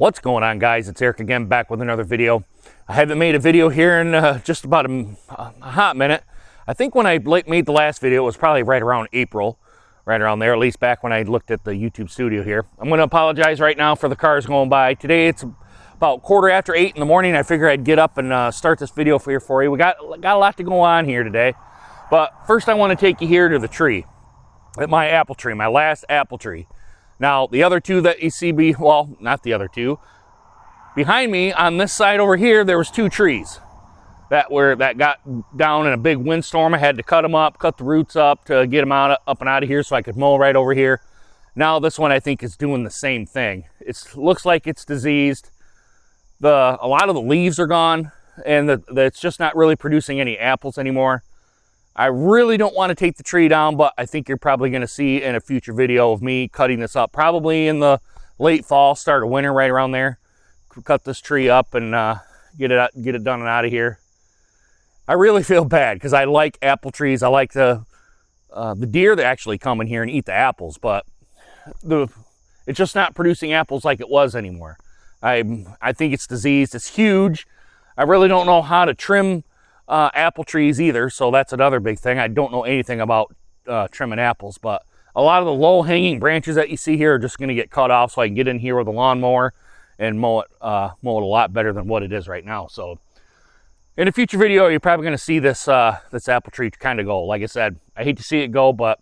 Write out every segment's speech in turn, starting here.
What's going on, guys? It's Eric again, back with another video. I haven't made a video here in just about a hot minute. I think when I made the last video, it was probably right around April, right around there, at least back when I looked at the YouTube studio here. I'm going to apologize right now for the cars going by. Today it's about 7:15 in the morning. I figure I'd get up and start this video for you. We got a lot to go on here today. But first I want to take you here to the tree, at my apple tree, my last apple tree. Now, the other two that you see, well, not the other two. Behind me, on this side over here, there was two trees that got down in a big windstorm. I had to cut them up, cut the roots up to get them up and out of here so I could mow right over here. Now, this one I think is doing the same thing. It looks like it's diseased. A lot of the leaves are gone, and it's just not really producing any apples anymore. I really don't want to take the tree down, but I think you're probably going to see in a future video of me cutting this up, probably in the late fall, start of winter, right around there. Cut this tree up and get it done and out of here. I really feel bad because I like apple trees. I like the deer that actually come in here and eat the apples, but it's just not producing apples like it was anymore. I think it's diseased. It's huge. I really don't know how to trim apple trees either, so that's another big thing. I don't know anything about trimming apples, but a lot of the low-hanging branches that you see here are just going to get cut off so I can get in here with a lawnmower and mow it a lot better than what it is right now. So in a future video, you're probably going to see this apple tree kind of go. Like I said, I hate to see it go, but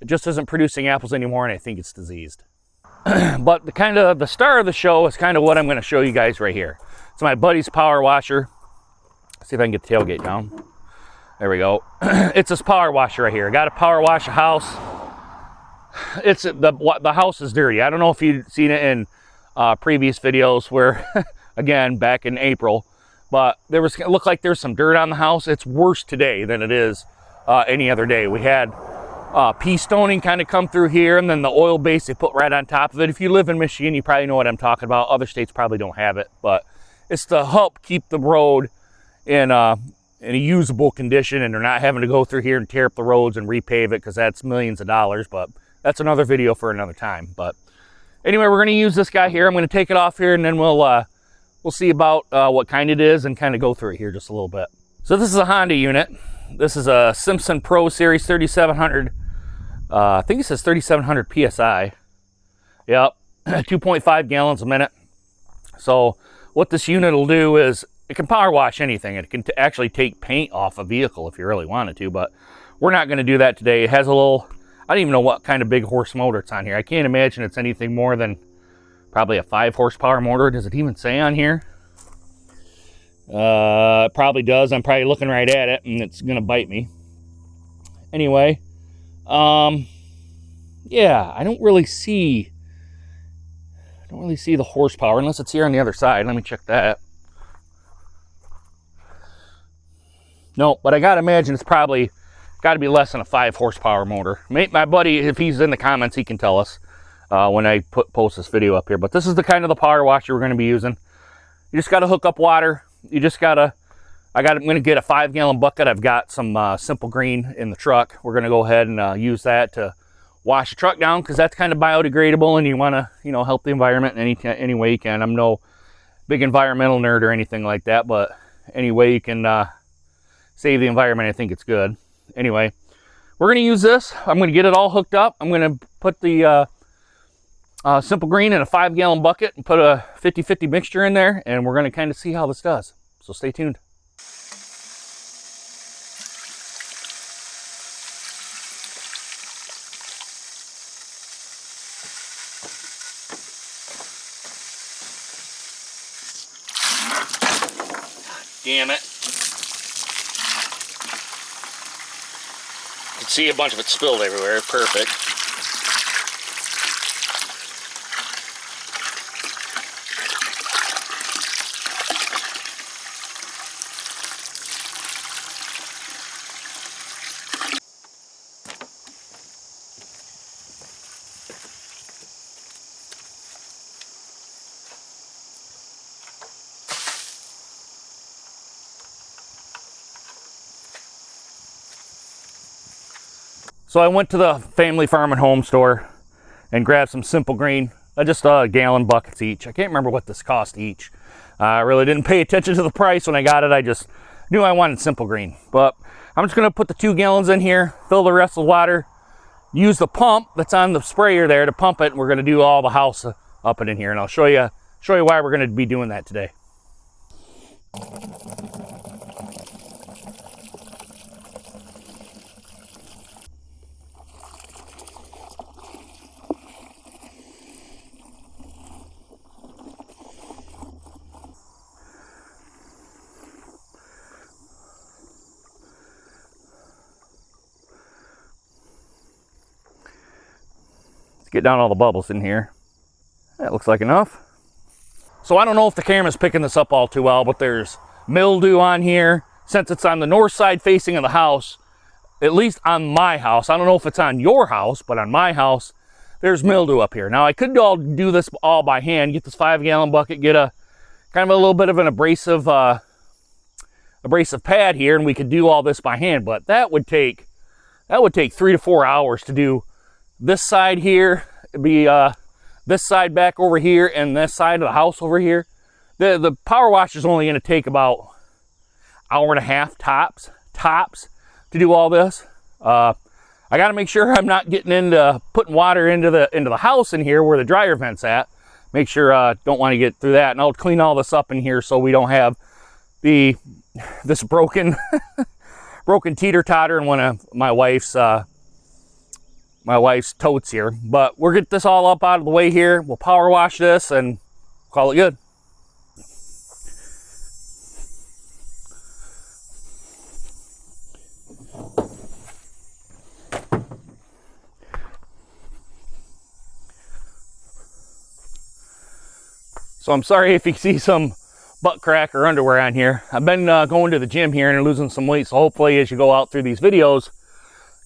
it just isn't producing apples anymore, and I think it's diseased. But the star of the show is kind of what I'm going to show you guys right here. It's my buddy's power washer. See if I can get the tailgate down. There we go. It's this power washer right here. I got to power wash a house. The house is dirty. I don't know if you've seen it in previous videos where, again, back in April, but it looked like there's some dirt on the house. It's worse today than it is any other day. We had pea stoning kind of come through here, and then the oil base they put right on top of it. If you live in Michigan, you probably know what I'm talking about. Other states probably don't have it, but it's to help keep the road in a usable condition, and they're not having to go through here and tear up the roads and repave it, because that's millions of dollars. But that's another video for another time. But anyway, we're going to use this guy here. I'm going to take it off here, and then we'll see about what kind it is and kind of go through it here just a little bit. So this is a Honda unit. This is a Simpson Pro Series 3700. I think it says 3700 PSI. Yep, 2.5 gallons a minute. So what this unit will do is it can power wash anything. It can actually take paint off a vehicle if you really wanted to, but we're not going to do that today. It has a little, I don't even know what kind of big horse motor it's on here. I can't imagine it's anything more than probably a 5 horsepower motor. Does it even say on here? It probably does. I'm probably looking right at it, and it's going to bite me. Anyway, yeah, I don't really see the horsepower unless it's here on the other side. Let me check that. No, but I gotta imagine it's probably got to be less than a 5 horsepower motor. My buddy, if he's in the comments, he can tell us when I post this video up here. But this is the power washer we're going to be using. You just got to hook up water. You just gotta. I'm going to get a 5-gallon bucket. I've got some Simple Green in the truck. We're going to go ahead and use that to wash the truck down, because that's kind of biodegradable, and you want to help the environment in any way you can. I'm no big environmental nerd or anything like that, but any way you can save the environment, I think it's good. Anyway, we're going to use this. I'm going to get it all hooked up. I'm going to put the Simple Green in a 5-gallon bucket and put a 50-50 mixture in there, and we're going to kind of see how this does. So stay tuned. Damn it. You can see a bunch of it spilled everywhere. Perfect. So I went to the Family Farm and Home store and grabbed some Simple Green just gallon buckets each. I can't remember what this cost each. I really didn't pay attention to the price when I got it. I just knew I wanted Simple Green. But I'm just going to put the 2 gallons in here, fill the rest with water, use the pump that's on the sprayer there to pump it, and we're going to do all the house up and in here. And I'll show you why we're going to be doing that today. Get down all the bubbles in here. That looks like enough. So I don't know if the camera's picking this up all too well, but there's mildew on here. Since it's on the north side facing of the house, at least on my house, I don't know if it's on your house, but on my house, there's mildew up here. Now I could do this all by hand, get this 5-gallon bucket, get a kind of a little bit of an abrasive pad here, and we could do all this by hand, but that would take 3 to 4 hours to do. This side here, be this side back over here, and this side of the house over here. The power wash is only going to take about hour and a half tops to do all this. I got to make sure I'm not getting into putting water into the house in here where the dryer vent's at. Make sure don't want to get through that, and I'll clean all this up in here so we don't have this broken teeter-totter in one of my wife's totes here. But we'll get this all up out of the way here. We'll power wash this and call it good. So I'm sorry if you see some butt crack or underwear on here. I've been going to the gym here and losing some weight, so hopefully as you go out through these videos,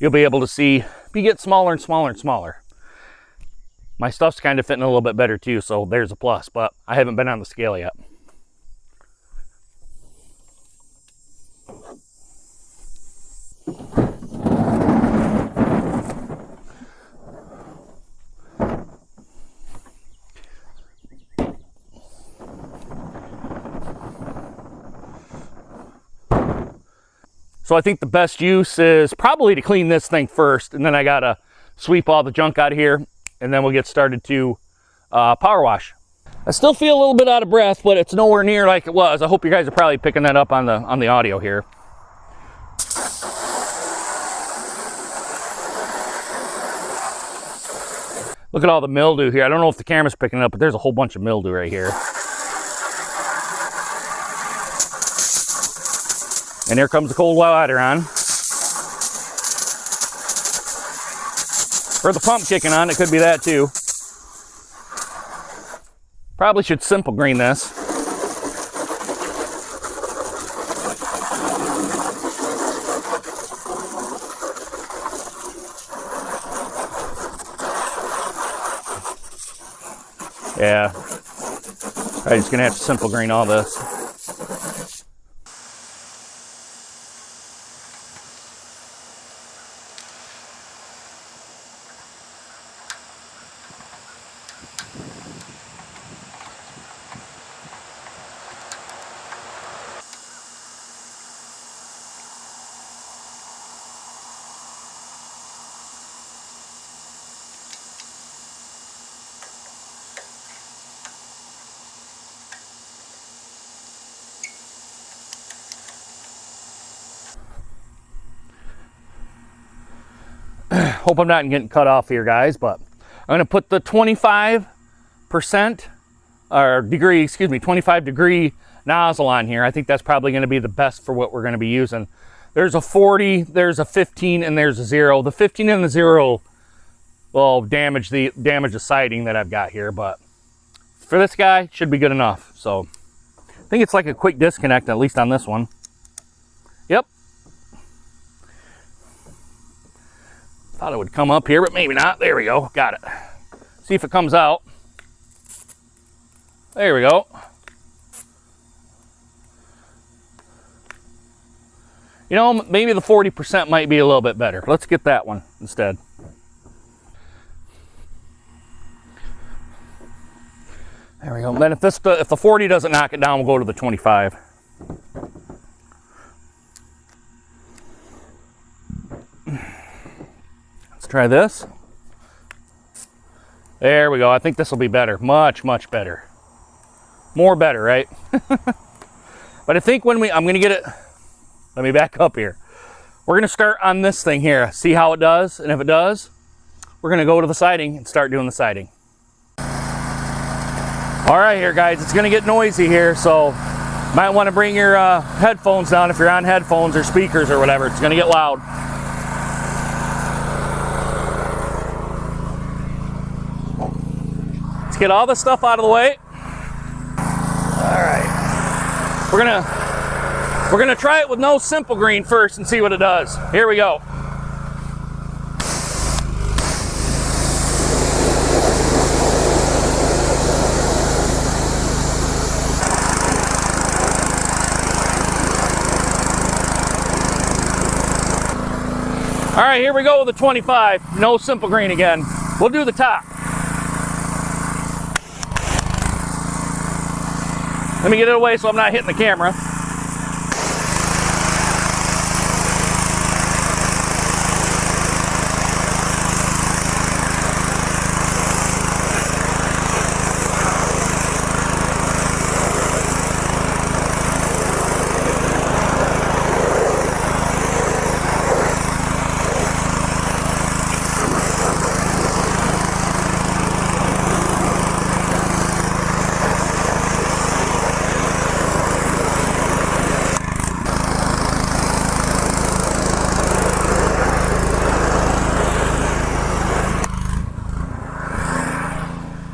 you'll be able to see me get smaller and smaller and smaller. My stuff's kind of fitting a little bit better too, so there's a plus, but I haven't been on the scale yet. So I think the best use is probably to clean this thing first, and then I gotta sweep all the junk out of here, and then we'll get started to power wash. I still feel a little bit out of breath, but it's nowhere near like it was. I hope you guys are probably picking that up on the audio here. Look at all the mildew here. I don't know if the camera's picking it up, but there's a whole bunch of mildew right here. And there comes the cold water on. Or the pump kicking on, it could be that too. Probably should Simple Green this. Yeah. I'm just gonna have to Simple Green all this. Hope I'm not getting cut off here, guys, but I'm going to put the 25% or degree, excuse me, 25 degree nozzle on here. I think that's probably going to be the best for what we're going to be using. There's a 40, there's a 15, and there's a 0. The 15 and the 0 will damage the siding that I've got here, but for this guy, it should be good enough. So I think it's like a quick disconnect, at least on this one. Yep. Thought it would come up here, but maybe not. There we go. Got it. See if it comes out. There we go. You know, maybe the 40% might be a little bit better. Let's get that one instead. There we go. Then if the 40 doesn't knock it down, we'll go to the 25. Let's try this. There we go. I think this will be better. Much, much better. More better, right? But I think when I'm going to get it, let me back up here. We're going to start on this thing here, see how it does, and if it does, we're going to go to the siding and start doing the siding. All right here, guys, it's going to get noisy here, so might want to bring your headphones down if you're on headphones or speakers or whatever. It's going to get loud. Let's get all this stuff out of the way. All right. We're gonna try it with no Simple Green first and see what it does. Here we go. All right, here we go with the 25. No Simple Green again. We'll do the top. Let me get it away so I'm not hitting the camera.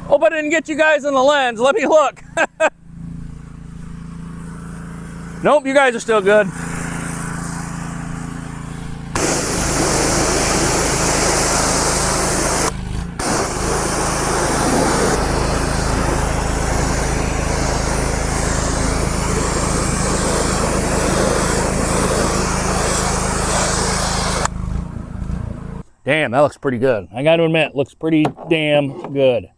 Hope I didn't get you guys in the lens. Let me look. Nope, you guys are still good. Damn, that looks pretty good. I got to admit, it looks pretty damn good.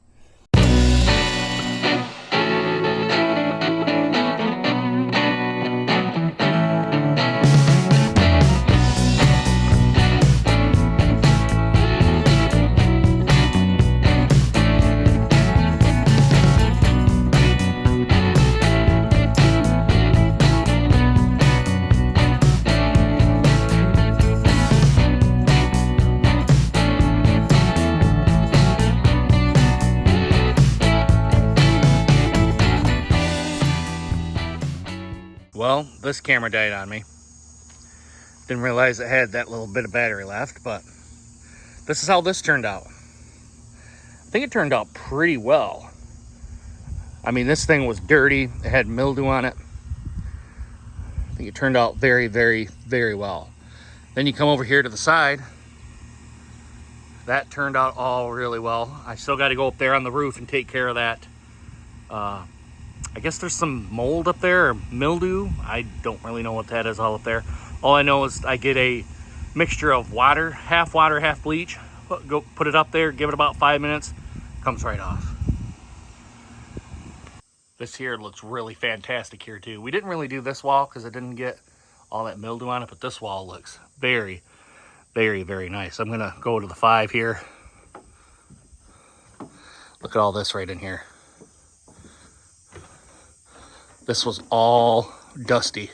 Well, this camera died on me. Didn't realize it had that little bit of battery left, but this is how this turned out. I think it turned out pretty well. I mean, this thing was dirty. It had mildew on it. I think it turned out very, very, very well. Then you come over here to the side. That turned out all really well. I still got to go up there on the roof and take care of that. I guess there's some mold up there, or mildew. I don't really know what that is all up there. All I know is I get a mixture of water, half bleach. Go put it up there, give it about 5 minutes, comes right off. This here looks really fantastic here too. We didn't really do this wall because it didn't get all that mildew on it, but this wall looks very, very, very nice. I'm gonna go to the 5 here. Look at all this right in here. This was all dusty,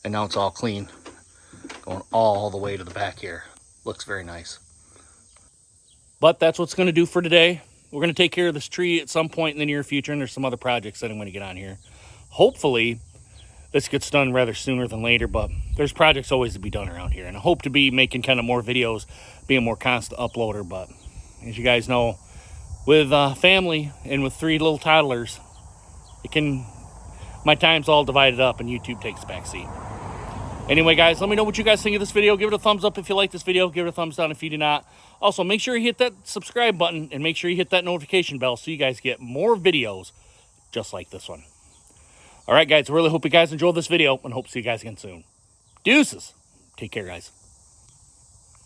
and now it's all clean. Going all the way to the back here. Looks very nice. But that's what's going to do for today. We're going to take care of this tree at some point in the near future, and there's some other projects that I'm going to get on here. Hopefully, this gets done rather sooner than later, but there's projects always to be done around here. And I hope to be making kind of more videos, being more constant uploader. But as you guys know, with family and with 3 little toddlers, my time's all divided up and YouTube takes a back seat. Anyway, guys, let me know what you guys think of this video. Give it a thumbs up if you like this video. Give it a thumbs down if you do not. Also, make sure you hit that subscribe button and make sure you hit that notification bell so you guys get more videos just like this one. All right, guys, I really hope you guys enjoyed this video and hope to see you guys again soon. Deuces. Take care, guys.